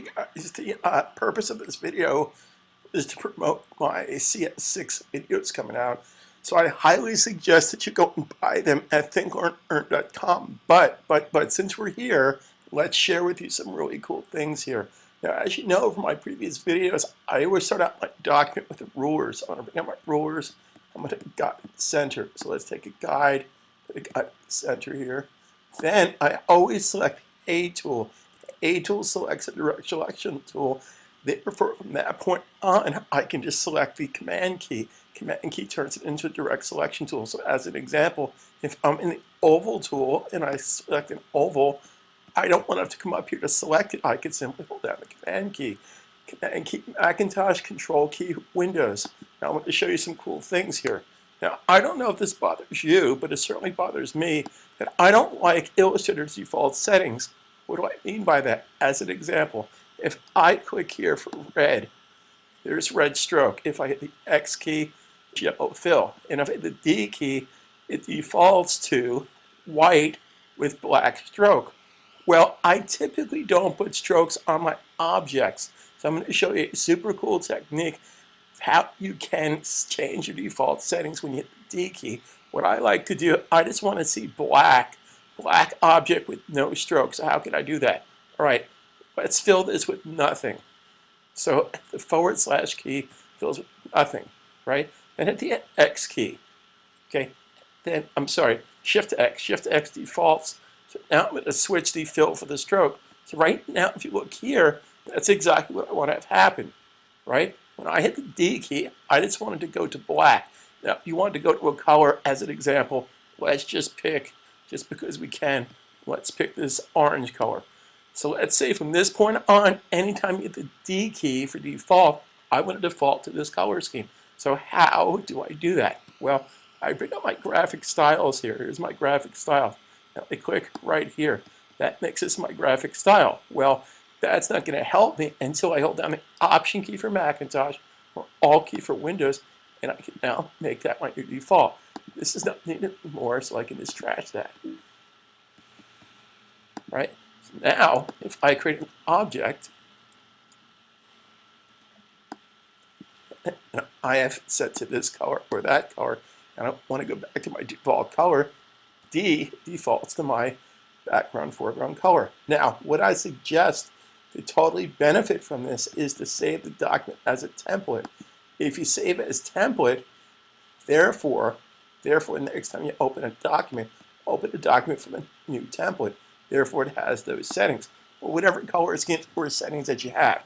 Hey guys, the purpose of this video is to promote my CS6 videos coming out. So I highly suggest that you go and buy them at thinklearnearn.com. But since we're here, let's share with you some really cool things here. Now, as you know from my previous videos, I always start out my document with the rulers. I'm going to bring out my rulers. I'm going to guide center. So let's take a guide, put a guide center here. Then I always select A tool. A tool selects a direct selection tool. Therefore, from that point on, I can just select the command key. Command key turns it into a direct selection tool. So as an example, if I'm in the oval tool and I select an oval, I don't want to have to come up here to select it. I can simply hold down the command key. Command key Macintosh, control key Windows. Now I'm going to show you some cool things here. Now, I don't know if this bothers you, but it certainly bothers me that I don't like Illustrator's default settings. What do I mean by that? As an example, if I click here for red, there's red stroke. If I hit the X key, yellow fill. And if I hit the D key, it defaults to white with black stroke. Well, I typically don't put strokes on my objects. So I'm going to show you a super cool technique how you can change your default settings when you hit the D key. What I like to do, I just want to see black object with no strokes. So how can I do that? All right, let's fill this with nothing. So the / key fills with nothing, right? Then hit the X key, okay? Then, I'm sorry, Shift X defaults. So now I'm going to switch the fill for the stroke. So right now, if you look here, that's exactly what I want to have happen, right? When I hit the D key, I just wanted to go to black. Now, if you wanted to go to a color, as an example, let's just pick, just because we can, let's pick this orange color. So let's say from this point on, anytime you hit the D key for default, I want to default to this color scheme. So how do I do that? Well, I bring up my graphic styles here. Here's my graphic style. Now I click right here. That makes this my graphic style. Well, that's not going to help me until I hold down the Option key for Macintosh or Alt key for Windows, and I can now make that my new default. This is not needed anymore, so I can just trash that. Right? So now, if I create an object, and I have set to this color or that color, and I want to go back to my default color, D defaults to my background foreground color. Now, what I suggest to totally benefit from this is to save the document as a template. If you save it as template, therefore, the next time you open a document from a new template. Therefore, it has those settings, or whatever color scheme or settings that you have.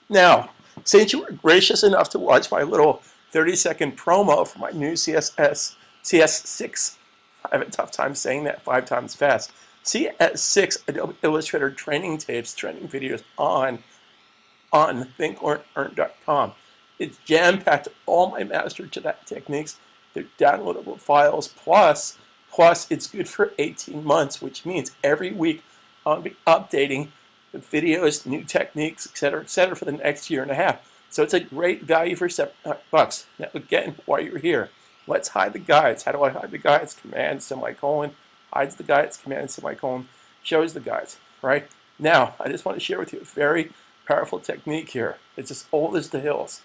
Now, since you were gracious enough to watch my little 30-second promo for my new CS6, I have a tough time saying that 5 times fast. CS6 Adobe Illustrator training tapes, training videos on thinklearnearn.com. It's jam-packed all my master to that techniques. They're downloadable files, plus it's good for 18 months, which means every week I'll be updating the videos, new techniques, etc., for the next year and a half. So it's a great value for $7. Now again, while you're here, let's hide the guides. How do I hide the guides? Command semicolon, hides the guides, command semicolon, shows the guides, right? Now, I just want to share with you a very powerful technique here. It's as old as the hills.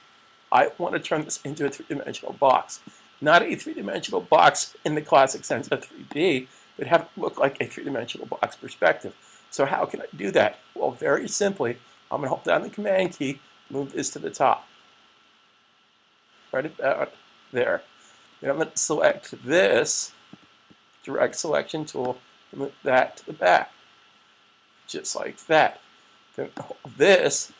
I want to turn this into a 3-dimensional box. Not a 3-dimensional box in the classic sense of 3D, but have it look like a 3-dimensional box perspective. So how can I do that? Well, very simply, I'm going to hold down the command key, move this to the top. Right about there. Then I'm going to select this direct selection tool and move that to the back. Just like that. Then hold this,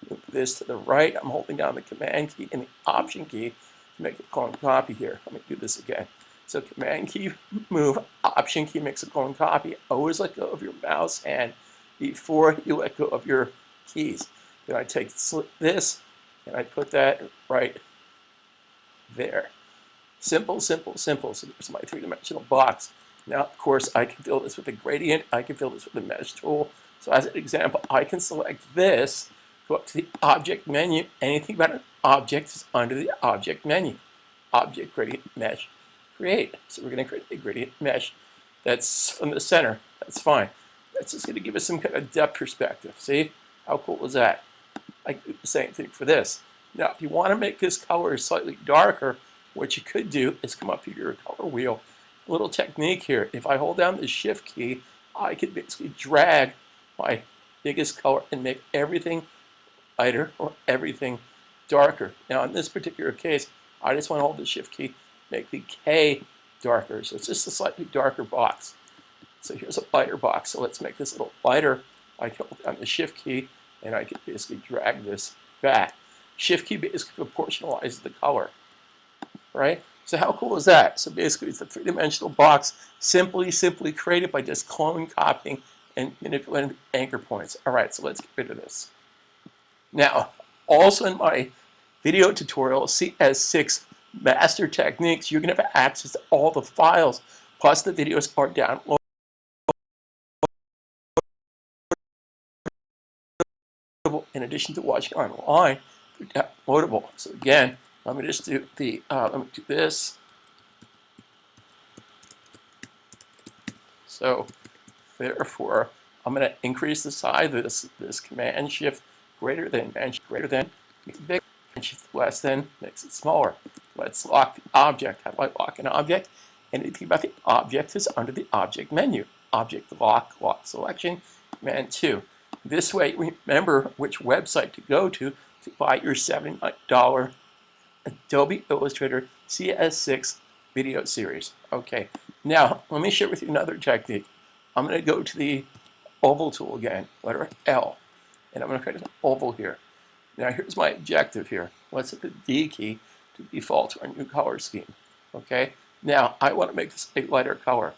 move this to the right. I'm holding down the command key and the Option key to make a clone copy here. Let me do this again. So command key, move, Option key makes a clone copy. Always let go of your mouse hand before you let go of your keys. Then I take this and I put that right there. Simple, simple, simple. So there's my 3-dimensional box. Now, of course, I can fill this with a gradient. I can fill this with a mesh tool. So as an example, I can select this, go up to the object menu. Anything about an object is under the object menu. Object, gradient, mesh, create. So we're going to create a gradient mesh that's from the center. That's fine. That's just going to give us some kind of depth perspective. See? How cool is that? I can do the same thing for this. Now, if you want to make this color slightly darker, what you could do is come up to your color wheel. A little technique here. If I hold down the Shift key, I can basically drag my biggest color and make everything lighter or everything darker. Now, in this particular case, I just want to hold the Shift key, make the K darker. So it's just a slightly darker box. So here's a lighter box. So let's make this a little lighter. I can hold down the Shift key, and I can basically drag this back. Shift key basically proportionalizes the color, right? So how cool is that? So basically, it's a three-dimensional box simply created by just clone copying and manipulating anchor points. All right, so let's get rid of this. Now, also in my video tutorial, CS6 Master Techniques, you're going to have access to all the files, plus the videos are downloadable in addition to watching online. They're downloadable. So again, let me just do the, let me do this. So therefore, I'm going to increase the size of this Command Shift greater than, greater than, make it big, and Shift less than makes it smaller. Let's lock the object. How do I lock an object? Anything about the object is under the Object menu. Object lock, lock selection, Command 2. This way, remember which website to go to buy your $79 Adobe Illustrator CS6 video series. Okay, now let me share with you another technique. I'm going to go to the oval tool again, letter L, and I'm going to create an oval here. Now here's my objective here. Let's hit the D key to default to our new color scheme. Okay, now I want to make this a lighter color.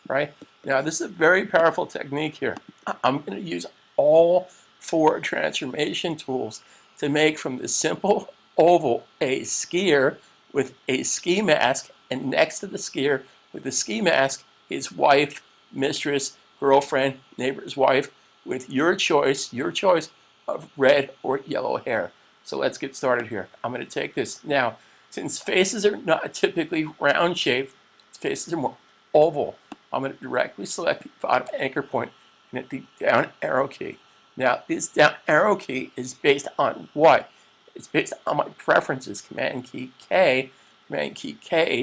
Right? Now this is a very powerful technique here. I'm going to use all 4 transformation tools to make from this simple oval a skier with a ski mask, and next to the skier with the ski mask his wife, mistress, girlfriend, neighbor's wife, with your choice of red or yellow hair. So let's get started here. I'm going to take this. Now, since faces are not typically round shaped, faces are more oval, I'm going to directly select the bottom anchor point and hit the down arrow key. Now, this down arrow key is based on what? It's based on my preferences. Command key K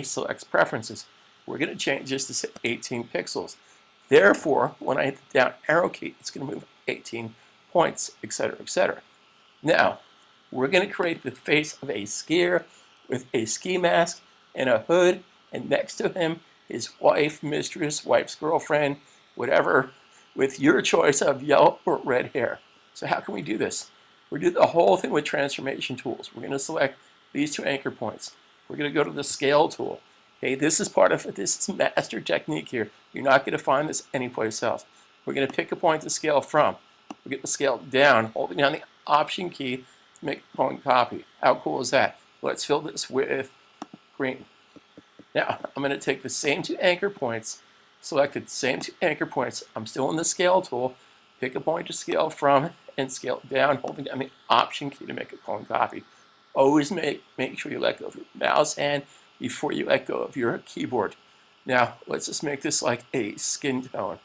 selects preferences. We're going to change this to say 18 pixels. Therefore, when I hit the down arrow key, it's going to move 18 points, etc., etc. Now, we're going to create the face of a skier with a ski mask and a hood, and next to him, his wife, mistress, wife's girlfriend, whatever, with your choice of yellow or red hair. So how can we do this? We're going to do the whole thing with transformation tools. We're going to select these 2 anchor points. We're going to go to the scale tool. Okay, this is master technique here. You're not going to find this anyplace else. We're going to pick a point to scale from. We're going to scale down, holding down the Option key to make a clone copy. How cool is that? Let's fill this with green. Now, I'm going to take the same 2 anchor points, selected the same 2 anchor points. I'm still in the scale tool. Pick a point to scale from and scale down, holding down the Option key to make a clone copy. Always make sure you let go of your mouse hand before you let go of your keyboard. Now, let's just make this like a skin tone.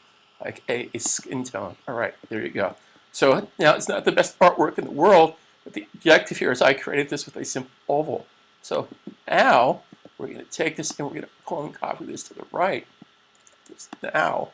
Like a skin tone. All right, there you go. So now it's not the best artwork in the world, but the objective here is I created this with a simple oval. So now we're going to take this and we're going to clone copy this to the right. Now,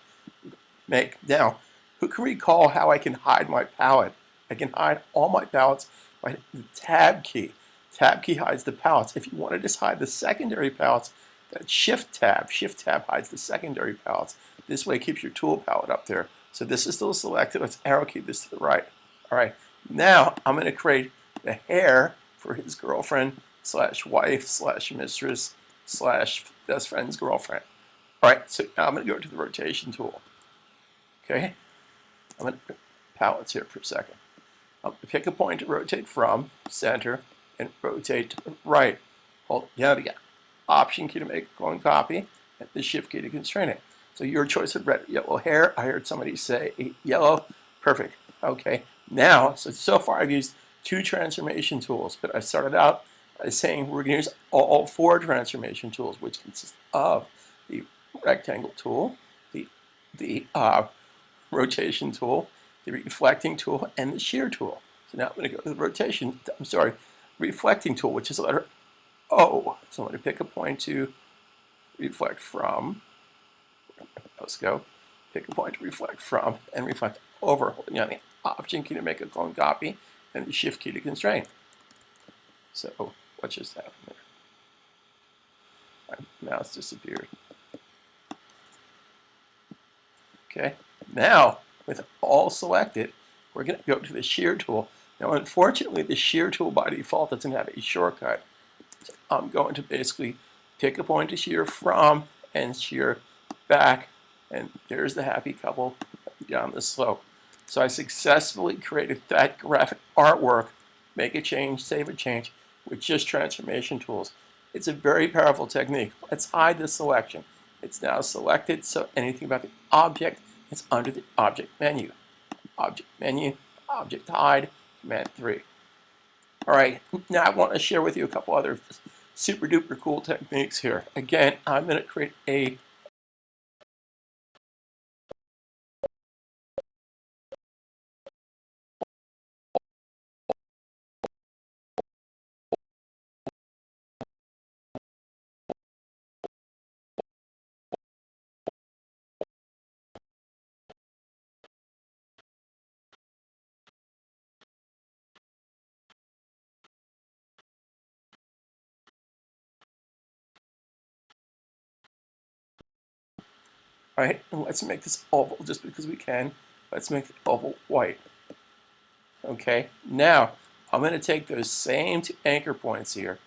who can recall how I can hide my palette? I can hide all my palettes by the Tab key. Tab key hides the palettes. If you want to just hide the secondary palettes, that's Shift Tab. Shift Tab hides the secondary palettes. This way it keeps your tool palette up there. So this is still selected. Let's arrow key this to the right. All right. Now I'm going to create the hair for his girlfriend slash wife slash mistress slash best friend's girlfriend. All right. So now I'm going to go to the rotation tool. Okay. I'm going to palettes here for a second. I'm going to pick a point to rotate from, center, and rotate to the right. Hold down the Option key to make a clone copy, and the Shift key to constrain it. So your choice of red, yellow hair. I heard somebody say yellow. Perfect. Okay. Now, so far I've used 2 transformation tools, but I started out by saying we're going to use all 4 transformation tools, which consist of the rectangle tool, the rotation tool, the reflecting tool, and the shear tool. So now I'm going to go to the reflecting tool, which is the letter O. So I'm going to pick a point to reflect from. Let's go. Pick a point to reflect from and reflect over, holding down the Option key to make a clone copy and the Shift key to constrain. So what just happened there? My mouse disappeared. Okay, now with all selected, we're going to go to the shear tool. Now, unfortunately, the shear tool by default doesn't have a shortcut. So I'm going to basically pick a point to shear from and shear back, and there's the happy couple down the slope. So I successfully created that graphic artwork, make a change, save a change, with just transformation tools. It's a very powerful technique. Let's hide the selection. It's now selected, so anything about the object is under the object menu. Object menu, object hide, Command 3. All right, now I want to share with you a couple other super duper cool techniques here. Again, I'm going to create a right? And let's make this oval just because we can. Let's make the oval white. Okay, now I'm going to take those same two anchor points here,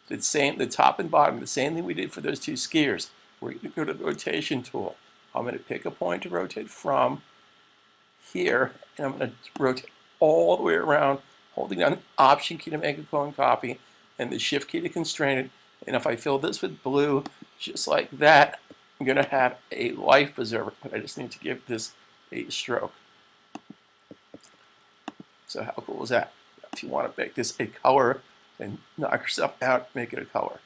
the top and bottom, the same thing we did for those two skiers. We're going to go to the rotation tool. I'm going to pick a point to rotate from here, and I'm going to rotate all the way around, holding down the Option key to make a clone copy, and the Shift key to constrain it. And if I fill this with blue, just like that, I'm going to have a life preserver, but I just need to give this a stroke. So how cool is that? If you want to make this a color, then knock yourself out, make it a color.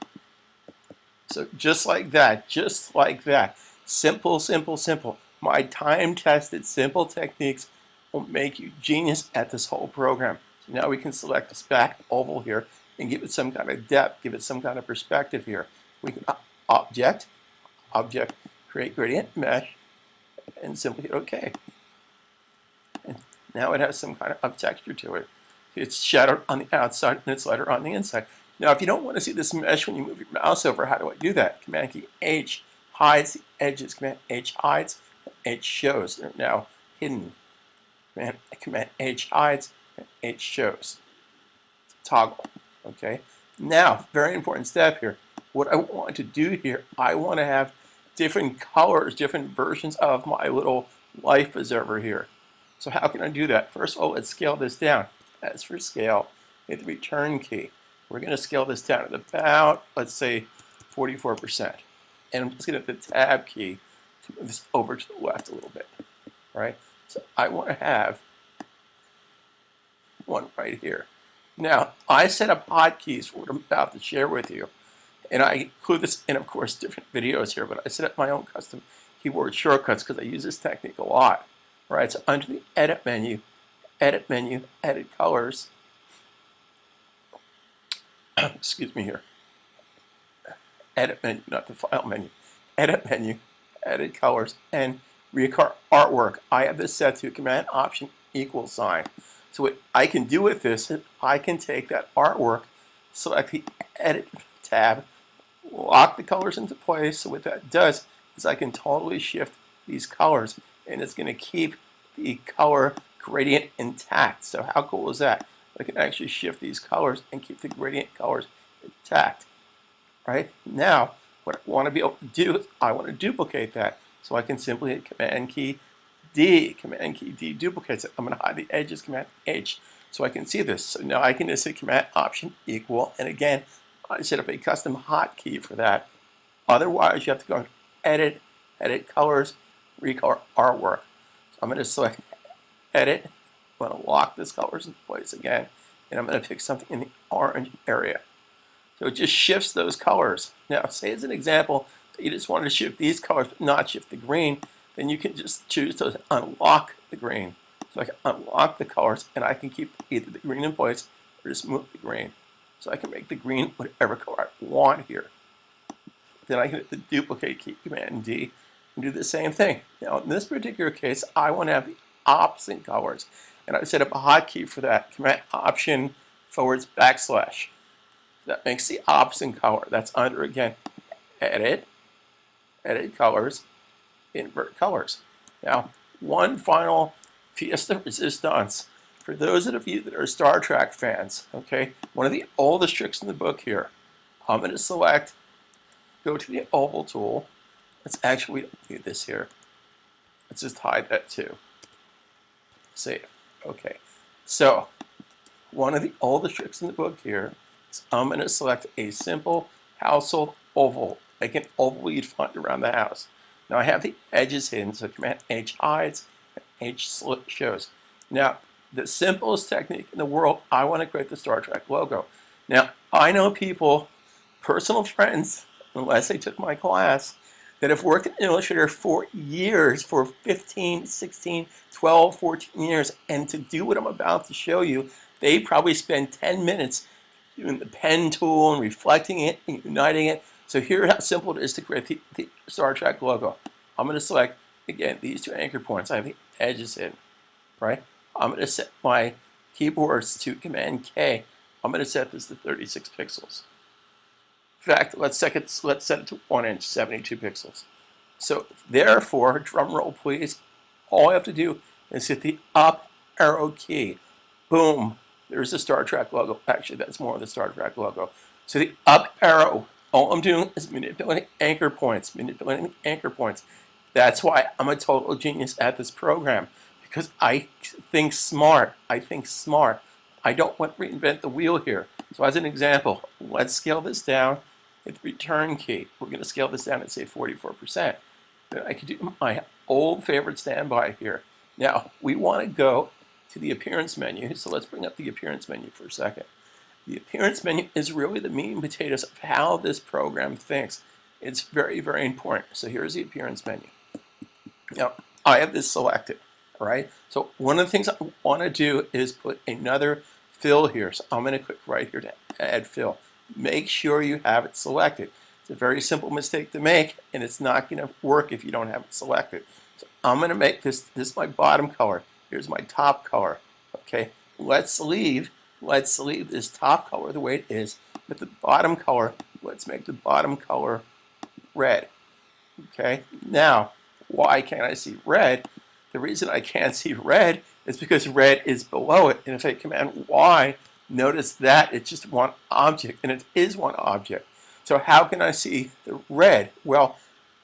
So just like that, just like that. Simple, simple, simple. My time-tested simple techniques will make you genius at this whole program. So now we can select this back oval here and give it some kind of depth, give it some kind of perspective here. We can object, create gradient mesh, and simply hit OK. And now it has some kind of texture to it. It's shadowed on the outside and it's lighter on the inside. Now, if you don't want to see this mesh when you move your mouse over, how do I do that? Command key H hides the edges. Command H hides, H shows. They're now hidden. Command H hides, and H shows. Toggle. Okay. Now, very important step here. What I want to do here, I want to have different colors, different versions of my little life preserver here. So how can I do that? First of all, let's scale this down. As for scale, hit the return key. We're going to scale this down to about, let's say, 44%. And I'm just going to hit the tab key to move this over to the left a little bit. Right? So I want to have one right here. Now, I set up hotkeys for what I'm about to share with you. And I include this in, of course, different videos here, but I set up my own custom keyboard shortcuts because I use this technique a lot. Right? So under the edit menu, edit colors. Excuse me here. Edit menu, not the file menu. Edit menu, edit colors, and reoccur artwork. I have this set to Command Option equal sign. So what I can do with this is I can take that artwork, select the Edit tab, lock the colors into place. So what that does is I can totally shift these colors, and it's going to keep the color gradient intact. So how cool is that? I can actually shift these colors and keep the gradient colors intact. Right? Now, what I want to be able to do is I want to duplicate that. So I can simply hit Command key D. Command key D duplicates it. I'm going to hide the edges, Command H, so I can see this. So now I can just hit Command Option equal, and again, I set up a custom hotkey for that. Otherwise, you have to go Edit, Edit Colors, Recolor Artwork. So I'm going to select Edit. I'm going to lock this colors into place again, and I'm going to pick something in the orange area. So it just shifts those colors. Now, say as an example, that you just wanted to shift these colors but not shift the green, then you can just choose to unlock the green. So I can unlock the colors, and I can keep either the green in place or just move the green. So I can make the green whatever color I want here. Then I can hit the duplicate key, Command D, and do the same thing. Now in this particular case, I want to have the opposite colors. And I set up a hotkey for that, Command Option / backslash. That makes the opposite color. That's under, again, Edit, Edit Colors, Invert Colors. Now, one final pièce de resistance. For those of you that are Star Trek fans, okay, one of the oldest tricks in the book here, I'm going to select, go to the oval tool. Let's actually, we don't need this here. Let's just hide that too. Save. Okay. So, one of the oldest tricks in the book here is I'm going to select a simple household oval, like an oval you'd find around the house. Now I have the edges hidden, so Command H hides and H shows. Now, the simplest technique in the world, I want to create the Star Trek logo. Now, I know people, personal friends, unless they took my class, that have worked in Illustrator for years, for 15, 16, 12, 14 years, and to do what I'm about to show you, they probably spend 10 minutes doing the pen tool and reflecting it and uniting it. So here's how simple it is to create the Star Trek logo. I'm going to select, again, these two anchor points. I have the edges in, right? I'm going to set my keyboards to Command K. I'm going to set this to 36 pixels. In fact, let's set it to 1 inch, 72 pixels. So therefore, drum roll please, all I have to do is hit the up arrow key. Boom, there's the Star Trek logo. Actually, that's more of the Star Trek logo. So the up arrow, all I'm doing is manipulating anchor points, That's why I'm a total genius at this program, because I think smart. I don't want to reinvent the wheel here. So as an example, let's scale this down. Hit the return key. We're going to scale this down and say 44%. Then I can do my old favorite standby here. Now, we want to go to the appearance menu. So let's bring up the appearance menu for a second. The appearance menu is really the meat and potatoes of how this program thinks. It's very, very important. So here's the appearance menu. Now, I have this selected, all right? So one of the things I want to do is put another fill here. So I'm going to click right here to add fill. Make sure you have it selected. It's a very simple mistake to make, and it's not going to work if you don't have it selected. So I'm going to make this is my bottom color. Here's my top color. Okay, let's leave this top color the way it is, but the bottom color, let's make the bottom color red. Okay, now why can't I see red? The reason I can't see red is because red is below it, and if I Command Y, notice that it's just one object, and it is one object. So how can I see the red? Well,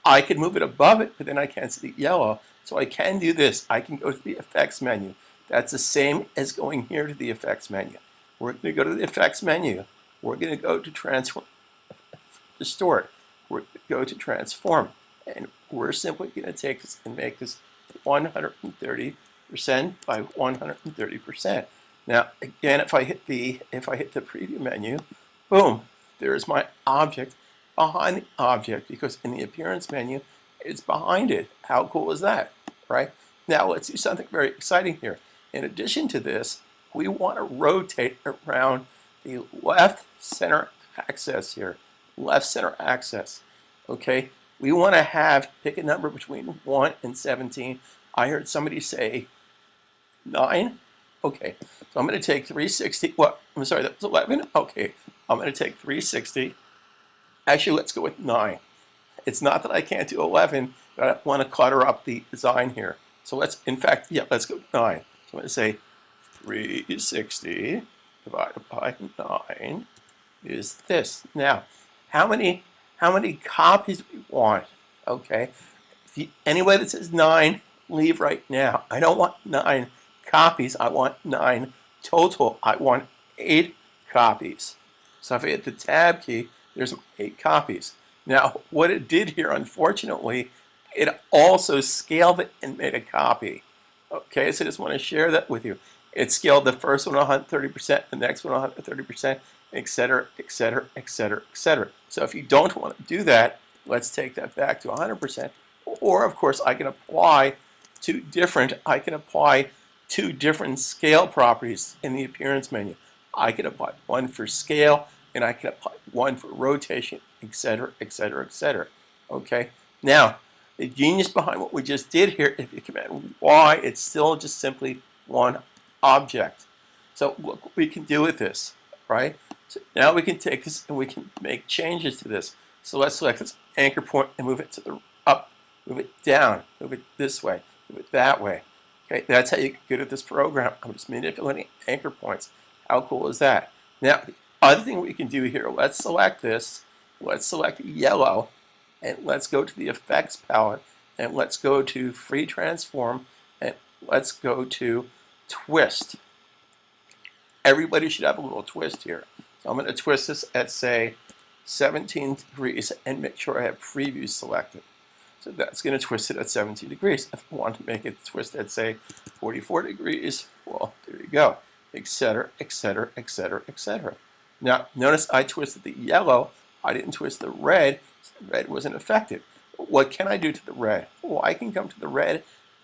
I can move it above it, but then I can't see the yellow. So I can do this. I can go to the effects menu. That's the same as going here to the effects menu. We're going to go to the effects menu. We're going to go to transform, distort. We're going to go to transform. And we're simply going to take this and make this 130% by 130%. Now, again, if I hit the preview menu, boom, there's my object behind the object, because in the appearance menu, it's behind it. How cool is that, right? Now, let's do something very exciting here. In addition to this, we want to rotate around the left center axis here. Left center axis, okay? We want to pick a number between 1 and 17. I heard somebody say 9. Okay, so I'm going to take 360. What? I'm sorry, that was 11? Okay, I'm going to take 360. Actually, let's go with 9. It's not that I can't do 11, but I want to clutter up the design here. So let's, in fact, yeah, let's go with 9. So I'm going to say 360 divided by 9 is this. Now, how many copies do we want? Okay, anyway that says 9, leave right now. I don't want 9 copies. I want 9 total. I want 8 copies. So if I hit the tab key, there's 8 copies. Now, what it did here, unfortunately, it also scaled it and made a copy. Okay, so I just want to share that with you. It scaled the first one 130%, the next one 130%, etc., etc., etc., etc. So if you don't want to do that, let's take that back to 100%. Or, of course, I can apply two different, I can apply two different scale properties in the appearance menu. I can apply one for scale, and I can apply one for rotation, etc., etc., etc. Okay? Now, the genius behind what we just did here, if you command Y, it's still just simply one object. So look what we can do with this, right? So now we can take this and we can make changes to this. So let's select this anchor point and move it to the up, move it down, move it this way, move it that way. Okay, that's how you get good at this program. I'm just manipulating anchor points. How cool is that? Now, the other thing we can do here, let's select this. Let's select yellow, and let's go to the effects palette, and let's go to free transform, and let's go to twist. Everybody should have a little twist here. So I'm going to twist this at, say, 17 degrees, and make sure I have preview selected. So that's going to twist it at 17 degrees. If I want to make it twist at, say, 44 degrees, well, there you go, etc., etc., etc., etc. Now, notice I twisted the yellow. I didn't twist the red, so the red wasn't affected. What can I do to the red? Well, I can come to the red.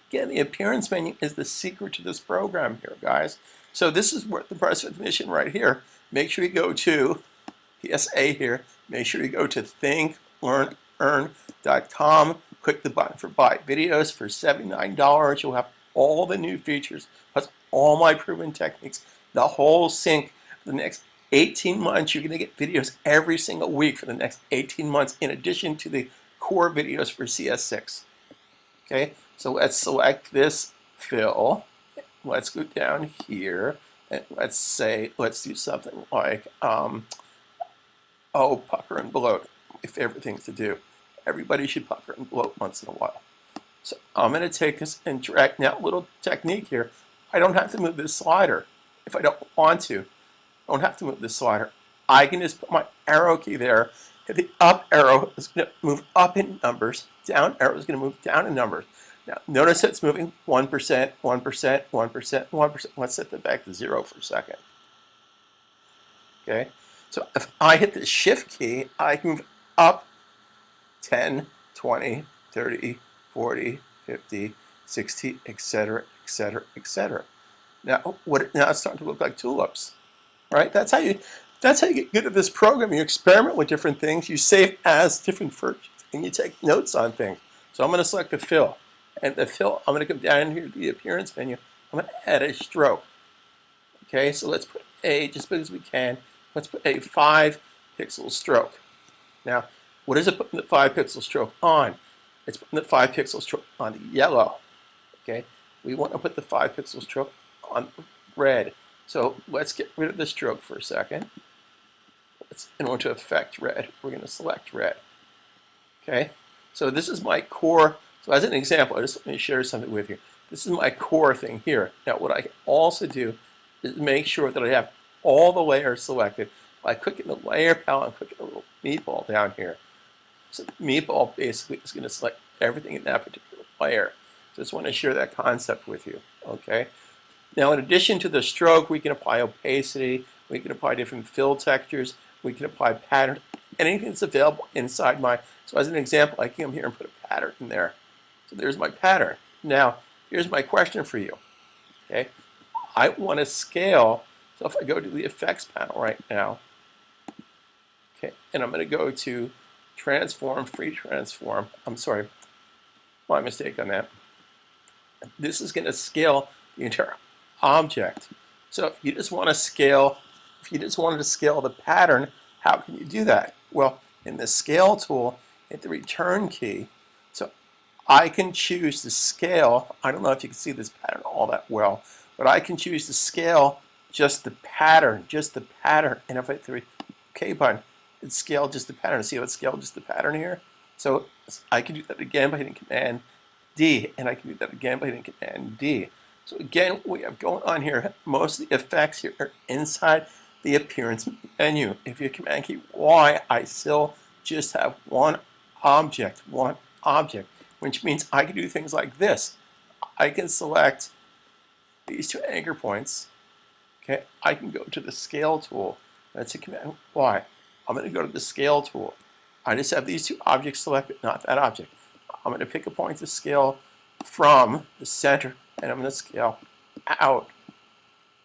Again, the appearance menu is the secret to this program here, guys. So this is where the press definition right here. Make sure you go to PSA here. Make sure you go to thinklearnearn.com. Click the button for buy videos for $79. You'll have all the new features, plus all my proven techniques, the whole sync for the next 18 months. You're going to get videos every single week for the next 18 months, in addition to the core videos for CS6. Okay, so let's select this fill. Let's go down here, and let's do something like, pucker and bloat. My favorite thing to do. Everybody should pucker and bloat once in a while. So I'm going to take this and drag. Now, little technique here. I don't have to move this slider if I don't want to. I don't have to move this slider. I can just put my arrow key there. The up arrow is going to move up in numbers. Down arrow is going to move down in numbers. Now, notice it's moving 1%, 1%, 1%, 1%. Let's set that back to 0 for a second. Okay, so if I hit the shift key, I can move up 10, 20, 30, 40, 50, 60, etc., etc., etc. Now, now it's starting to look like tulips, right? That's how you get good at this program. You experiment with different things. You save as different versions, and you take notes on things. So I'm going to select the fill. And the fill, I'm going to come down here to the appearance menu. I'm going to add a stroke. Okay, so let's put just because we can, let's put a 5-pixel stroke. Now, what is it putting the 5-pixel stroke on? It's putting the 5-pixel stroke on the yellow. Okay, we want to put the 5-pixel stroke on red. So let's get rid of the stroke for a second. In order to affect red, we're going to select red. Okay, so this is my core. So as an example, let me share something with you. This is my core thing here. Now what I can also do is make sure that I have all the layers selected by clicking the layer palette and clicking the little meatball down here. So the meatball basically is going to select everything in that particular layer. So I just want to share that concept with you. Okay. Now in addition to the stroke, we can apply opacity, we can apply different fill textures, we can apply patterns, anything that's available inside my. So as an example, I can come here and put a pattern in there. So there's my pattern. Now, here's my question for you. Okay, I want to scale. So if I go to the effects panel right now, okay, and I'm going to go to transform, free transform. I'm sorry, my mistake on that. This is going to scale the entire object. So if you just want to scale, if you just wanted to scale the pattern, how can you do that? Well, in the scale tool, hit the return key. So I can choose to scale. I don't know if you can see this pattern all that well, but I can choose to scale just the pattern, And if I hit the OK button, it scaled just the pattern. See how it scaled just the pattern here? So I can do that again by hitting Command D, and I can do that again by hitting Command D. So again, what we have going on here, most of the effects here are inside the appearance menu. If you Command key Y, I still just have one object, which means I can do things like this. I can select these two anchor points. Okay, I can go to the scale tool. That's a Command Y. I'm going to go to the scale tool. I just have these two objects selected, not that object. I'm going to pick a point to scale from the center, and I'm going to scale out.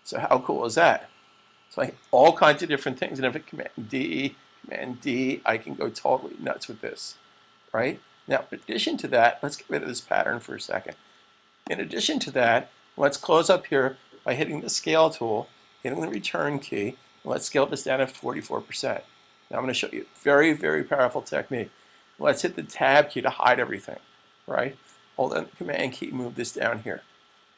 So how cool is that? So I have all kinds of different things, and if I Command D, I can go totally nuts with this, right? Now, in addition to that, let's get rid of this pattern for a second. In addition to that, let's close up here by hitting the scale tool, hitting the return key, and let's scale this down to 44%. Now I'm going to show you a very, very powerful technique. Let's hit the tab key to hide everything, right? Hold down the command key, move this down here.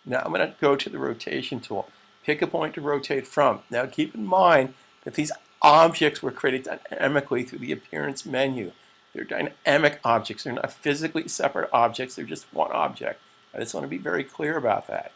Now I'm going to go to the rotation tool. Pick a point to rotate from. Now keep in mind that these objects were created dynamically through the appearance menu. They're dynamic objects. They're not physically separate objects. They're just one object. I just want to be very clear about that.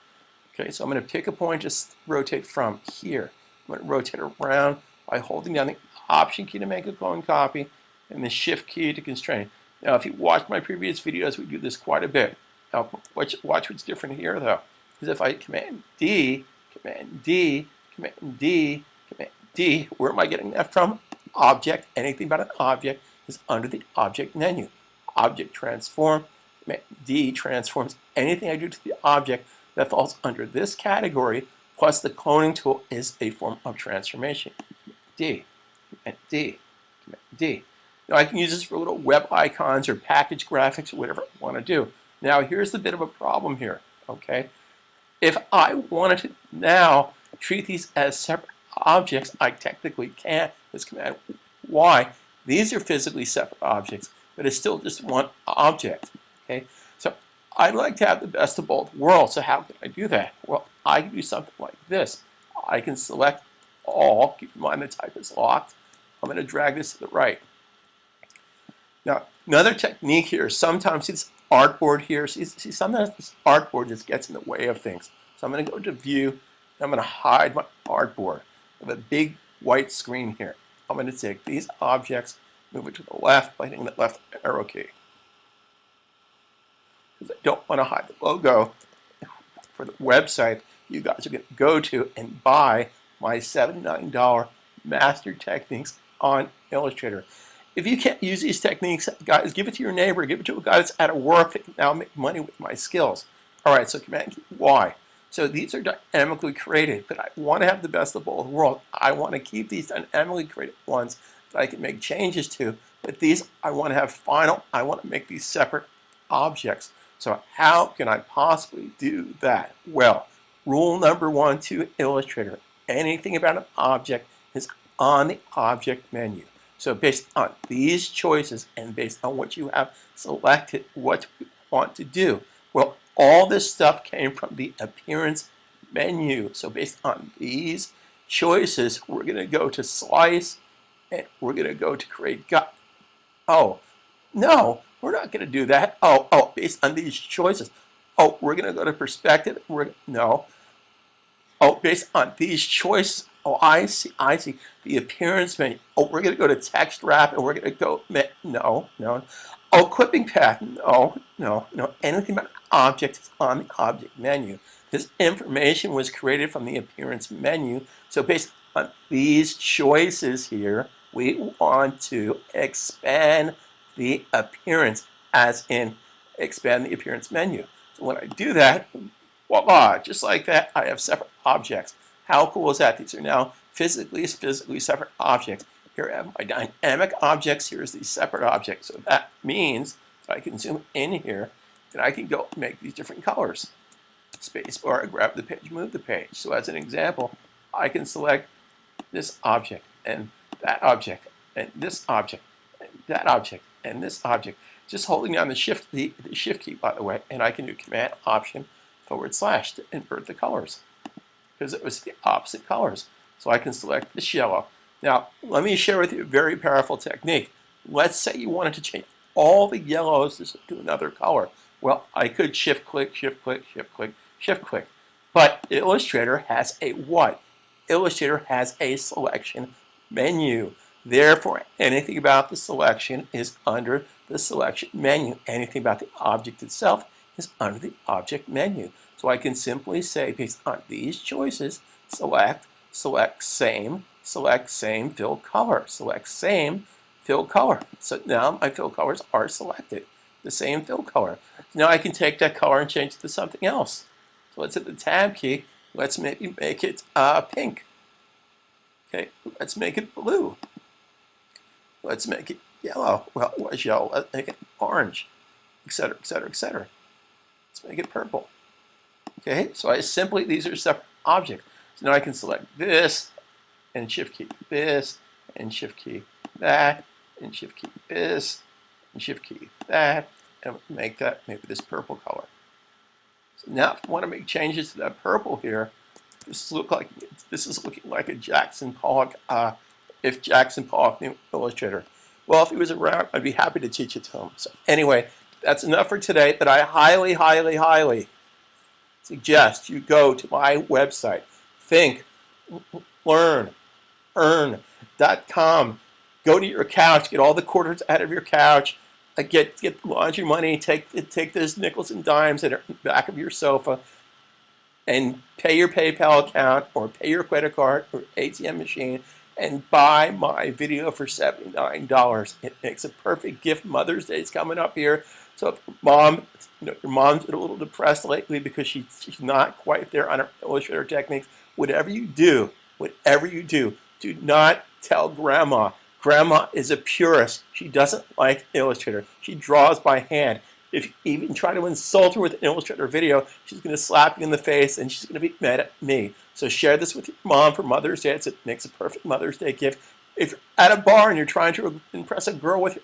Okay, so I'm going to pick a point to rotate from here. I'm going to rotate around by holding down the Option key to make a clone copy and the Shift key to constrain. Now, if you watched my previous videos, we do this quite a bit. Now, watch what's different here, though. Because if I Command D, Command D, Command D, Command D, where am I getting that from? Object. Anything about an object is under the Object menu. Object transform. Command D transforms anything I do to the object that falls under this category, plus the cloning tool is a form of transformation. D, Command D, Command D. Now I can use this for little web icons or package graphics or whatever I want to do. Now here's the bit of a problem here, okay? If I wanted to now treat these as separate objects, I technically can't. This Command Y. These are physically separate objects, but it's still just one object, okay? So I'd like to have the best of both worlds. So how can I do that? Well, I can do something like this. I can select all. Keep in mind the type is locked. I'm going to drag this to the right. Now, another technique here, sometimes this artboard here, see sometimes this artboard just gets in the way of things. So I'm going to go to View, and I'm going to hide my artboard. I have a big white screen here. I'm going to take these objects, move it to the left by hitting the left arrow key. Because I don't want to hide the logo for the website you guys are going to go to and buy my $79 Master Techniques on Illustrator. If you can't use these techniques, guys, give it to your neighbor, give it to a guy that's out of work that can now make money with my skills. All right, so Command Y. So these are dynamically created, but I want to have the best of both worlds. I want to keep these dynamically created ones that I can make changes to, but these I want to have final. I want to make these separate objects. So how can I possibly do that? Well, rule number 1 to Illustrator. Anything about an object is on the object menu. So based on these choices and based on what you have selected, what you want to do, well, all this stuff came from the appearance menu. So based on these choices, we're going to go to slice and we're going to go to create cut. Oh, no, we're not going to do that. Oh, based on these choices. Oh, we're going to go to perspective. No. Oh, based on these choices. Oh, I see. The appearance menu. Oh, we're going to go to text wrap and we're going to go, no. Oh, clipping path. No. Anything about object is on the object menu. This information was created from the appearance menu. So based on these choices here, we want to expand the appearance, as in expand the appearance menu. So when I do that, voila, just like that, I have separate objects. How cool is that? These are now physically separate objects. Here I have my dynamic objects. Here's the separate objects. So that means that I can zoom in here and I can go make these different colors. Spacebar, grab the page, move the page. So as an example, I can select this object and that object and this object and that object and this object. Just holding down the shift key, by the way, and I can do Command Option / to invert the colors because it was the opposite colors. So I can select this yellow. Now, let me share with you a very powerful technique. Let's say you wanted to change all the yellows to another color. Well, I could shift click. But Illustrator has a what? Illustrator has a selection menu. Therefore, anything about the selection is under the selection menu. Anything about the object itself is under the object menu. So I can simply say, based on these choices, select same, fill color, select same, fill color. So now my fill colors are selected, the same fill color. Now I can take that color and change it to something else. So let's hit the tab key. Let's maybe make it pink. Okay, let's make it blue. Let's make it yellow. Well, it was yellow. Let's make it orange, etc., etc., etc. Let's make it purple. Okay, so I simply, these are separate objects. So now I can select this, and shift key this, and shift key that, and shift key this, and shift key that, and make that maybe this purple color. So now if I want to make changes to that purple here, this is looking like a Jackson Pollock, if Jackson Pollock knew Illustrator. Well, if he was around, I'd be happy to teach it to him. So anyway, that's enough for today, but I highly, highly, highly suggest you go to my website, think, learn, earn.com. Go to your couch, get all the quarters out of your couch, get laundry money, take those nickels and dimes that are in the back of your sofa, and pay your PayPal account or pay your credit card or ATM machine and buy my video for $79. It makes a perfect gift. Mother's Day is coming up here. So if your mom's been a little depressed lately because she's not quite there on her Illustrator techniques, whatever you do, do not tell grandma. Grandma is a purist. She doesn't like Illustrator. She draws by hand. If you even try to insult her with an Illustrator video, she's going to slap you in the face and she's going to be mad at me. So share this with your mom for Mother's Day. It makes a perfect Mother's Day gift. If you're at a bar and you're trying to impress a girl with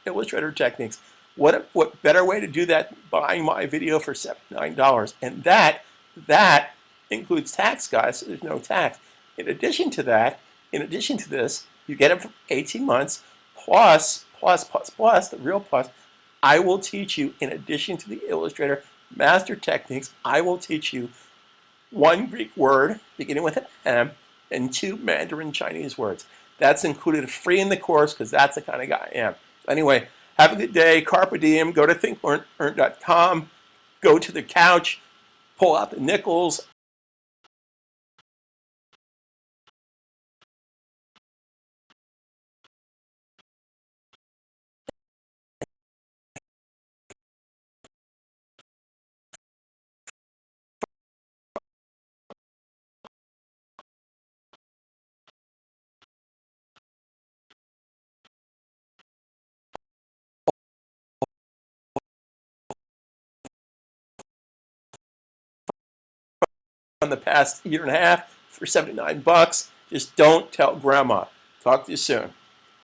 Illustrator techniques, what better way to do that than buying my video for $79? And that includes tax, guys, so there's no tax. In addition to this, you get it for 18 months, plus, the real plus, I will teach you, in addition to the Illustrator Master Techniques, I will teach you 1 Greek word beginning with an M and 2 Mandarin Chinese words. That's included free in the course because that's the kind of guy I am. Anyway, have a good day. Carpe diem. Go to thinklearnearn.com. Go to the couch. Pull out the nickels. On the past year and a half for $79. Just don't tell grandma. Talk to you soon.